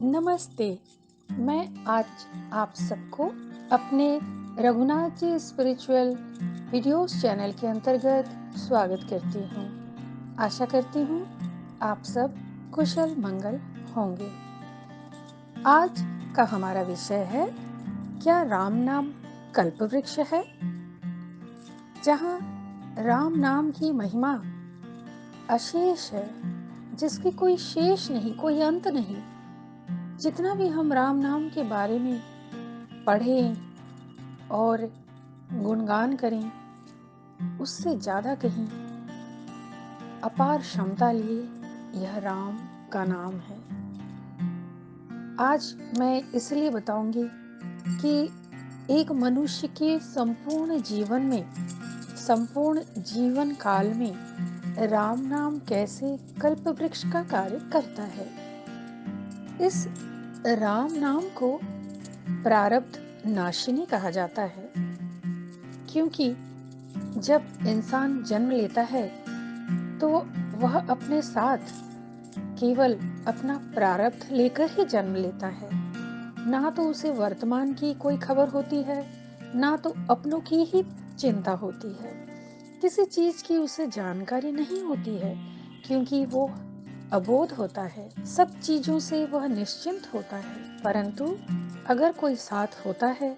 नमस्ते। मैं आज आप सबको अपने Raghunath ji spiritual videos channel के अंतर्गत स्वागत करती हूँ। आशा करती हूँ आप सब कुशल मंगल होंगे। आज का हमारा विषय है, क्या राम नाम कल्प वृक्ष है? जहाँ राम नाम की महिमा अशेष है, जिसकी कोई शेष नहीं, कोई अंत नहीं। जितना भी हम राम नाम के बारे में पढ़ें और गुणगान करें, उससे ज़्यादा कहीं अपार क्षमता लिए यह राम का नाम है। आज मैं इसलिए बताऊंगी कि एक मनुष्य के संपूर्ण जीवन में, संपूर्ण जीवन काल में राम नाम कैसे कल्प वृक्ष का कार्य करता है। इस राम नाम को प्रारब्ध नाशिनी कहा जाता है, क्योंकि जब इंसान जन्म लेता है तो वह अपने साथ केवल अपना प्रारब्ध लेकर ही जन्म लेता है। ना तो उसे वर्तमान की कोई खबर होती है, ना तो अपनों की ही चिंता होती है। किसी चीज की उसे जानकारी नहीं होती है, क्योंकि वो अबोध होता है। सब चीजों से वह निश्चिंत होता है। परंतु अगर कोई साथ होता है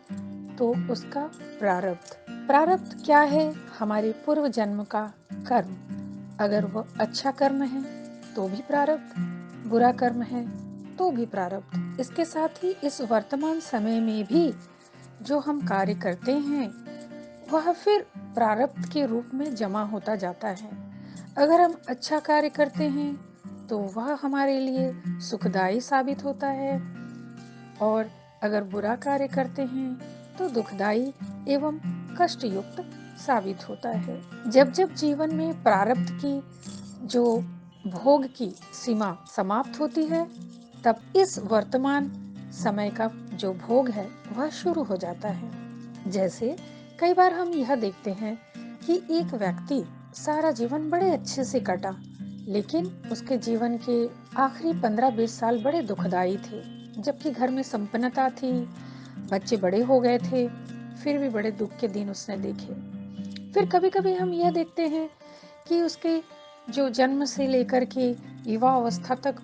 तो उसका प्रारब्ध। प्रारब्ध क्या है? हमारे पूर्व जन्म का कर्म। अगर वह अच्छा कर्म है तो भी प्रारब्ध, बुरा कर्म है तो भी प्रारब्ध। इसके साथ ही इस वर्तमान समय में भी जो हम कार्य करते हैं वह फिर प्रारब्ध के रूप में जमा होता जाता है। अगर हम अच्छा कार्य करते हैं तो वह हमारे लिए सुखदायी साबित होता है, और अगर बुरा कार्य करते हैं तो दुखदायी एवं कष्टयुक्त साबित होता है। जब जब जीवन में प्रारब्ध की जो भोग की सीमा समाप्त होती है, तब इस वर्तमान समय का जो भोग है वह शुरू हो जाता है। जैसे कई बार हम यह देखते हैं कि एक व्यक्ति सारा जीवन बड़े अच्छे से कटा, लेकिन उसके जीवन के आखिरी 15-20 साल बड़े दुखदायी थे। जबकि घर में संपन्नता थी, बच्चे बड़े हो गए थे, फिर भी बड़े दुख के दिन उसने देखे। फिर कभी कभी हम यह देखते हैं कि उसके जो जन्म से लेकर के युवा अवस्था तक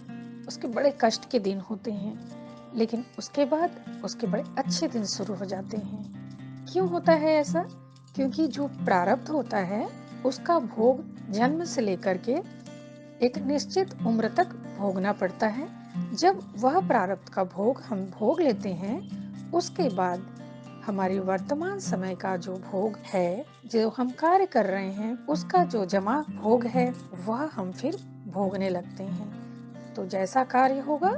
उसके बड़े कष्ट के दिन होते हैं, लेकिन उसके बाद उसके बड़े अच्छे दिन शुरू हो जाते हैं। क्यों होता है ऐसा? क्योंकि जो प्रारब्ध होता है उसका भोग जन्म से लेकर के एक निश्चित उम्र तक भोगना पड़ता है। जब वह प्रारब्ध का भोग हम भोग लेते हैं, उसके बाद हमारी वर्तमान समय का जो भोग है, जो हम कार्य कर रहे हैं, उसका जो जमा भोग है वह हम फिर भोगने लगते हैं। तो जैसा कार्य होगा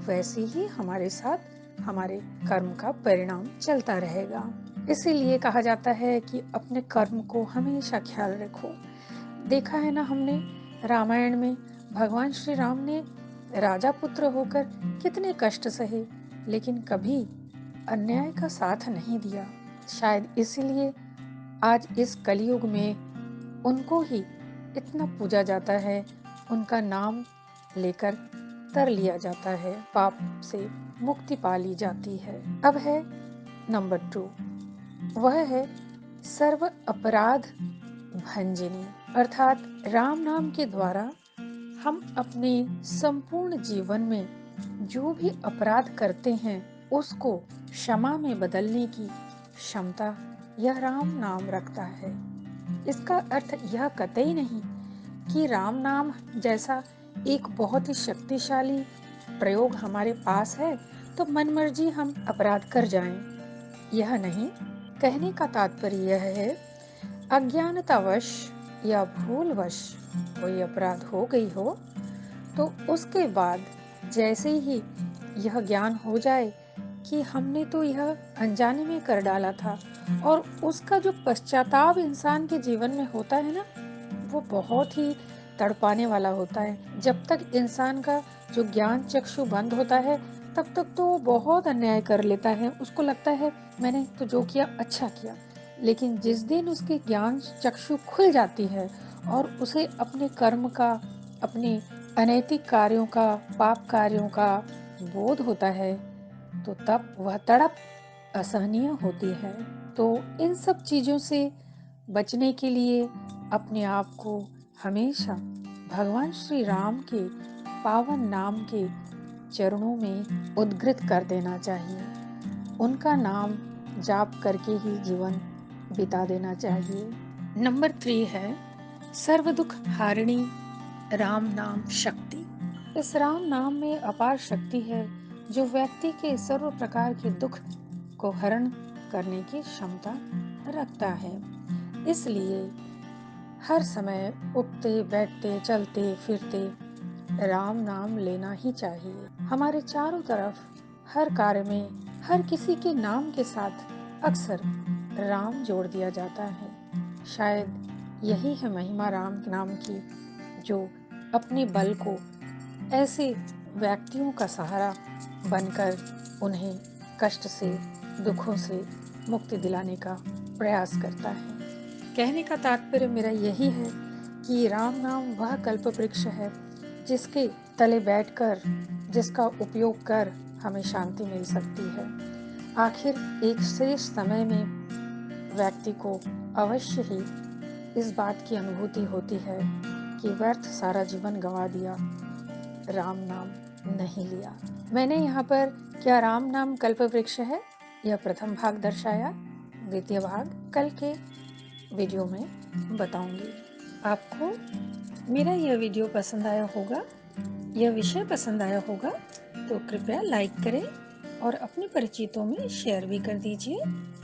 वैसे ही हमारे साथ हमारे कर्म का परिणाम चलता रहेगा। इसीलिए कहा जाता है कि अपने कर्म को हमेशा ख्याल रखो। देखा है ना हमने, रामायण में भगवान श्री राम ने राजा पुत्र होकर कितने कष्ट सहे, लेकिन कभी अन्याय का साथ नहीं दिया। शायद इसीलिए आज इस कलयुग में उनको ही इतना पूजा जाता है, उनका नाम लेकर तर लिया जाता है, पाप से मुक्ति पा ली जाती है। अब है नंबर 2, वह है सर्व अपराध भंजनी, अर्थात राम नाम के द्वारा हम अपने संपूर्ण जीवन में जो भी अपराध करते हैं उसको क्षमा में बदलने की क्षमता यह राम नाम रखता है। इसका अर्थ यह कतई नहीं कि राम नाम जैसा एक बहुत ही शक्तिशाली प्रयोग हमारे पास है तो मनमर्जी हम अपराध कर जाएं। यह नहीं, कहने का तात्पर्य यह है, अज्ञानतावश या भूलवश कोई अपराध हो गई हो तो उसके बाद जैसे ही यह ज्ञान हो जाए कि हमने तो यह अनजाने में कर डाला था, और उसका जो पश्चाताप इंसान के जीवन में होता है ना, वो बहुत ही तड़पाने वाला होता है। जब तक इंसान का जो ज्ञान चक्षु बंद होता है तब तक तो वो बहुत अन्याय कर लेता है। उसको लगता है मैंने तो जो किया अच्छा किया, लेकिन जिस दिन उसकी ज्ञान चक्षु खुल जाती है और उसे अपने कर्म का, अपने अनैतिक कार्यों का, पाप कार्यों का बोध होता है तो तब वह तड़प असहनीय होती है। तो इन सब चीज़ों से बचने के लिए अपने आप को हमेशा भगवान श्री राम के पावन नाम के चरणों में उद्गृत कर देना चाहिए। उनका नाम जाप करके ही जीवन बिता देना चाहिए। नंबर 3 है सर्व दुख हारिणी राम नाम शक्ति। इस राम नाम में अपार शक्ति है जो व्यक्ति के सर्व प्रकार के दुख को हरण करने की क्षमता रखता है। इसलिए हर समय उठते बैठते चलते फिरते राम नाम लेना ही चाहिए। हमारे चारों तरफ हर कार्य में हर किसी के नाम के साथ अक्सर राम जोड़ दिया जाता है। शायद यही है महिमा राम नाम की, जो अपने बल को ऐसे व्यक्तियों का सहारा बनकर उन्हें कष्ट से दुखों से मुक्ति दिलाने का प्रयास करता है। कहने का तात्पर्य मेरा यही है कि राम नाम वह कल्प वृक्ष है जिसके तले बैठकर जिसका उपयोग कर हमें शांति मिल सकती है। आखिर एक शेष समय में व्यक्ति को अवश्य ही इस बात की अनुभूति होती है कि व्यर्थ सारा जीवन गंवा दिया, राम नाम नहीं लिया। मैंने यहाँ पर क्या राम नाम कल्प वृक्ष है यह प्रथम भाग दर्शाया, द्वितीय भाग कल के वीडियो में बताऊंगी। आपको मेरा यह वीडियो पसंद आया होगा, यह विषय पसंद आया होगा तो कृपया लाइक करें और अपने परिचितों में शेयर भी कर दीजिए।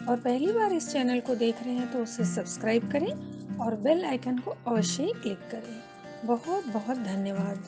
और पहली बार इस चैनल को देख रहे हैं तो उसे सब्सक्राइब करें और बेल आइकन को अवश्य ही क्लिक करें। बहुत बहुत धन्यवाद।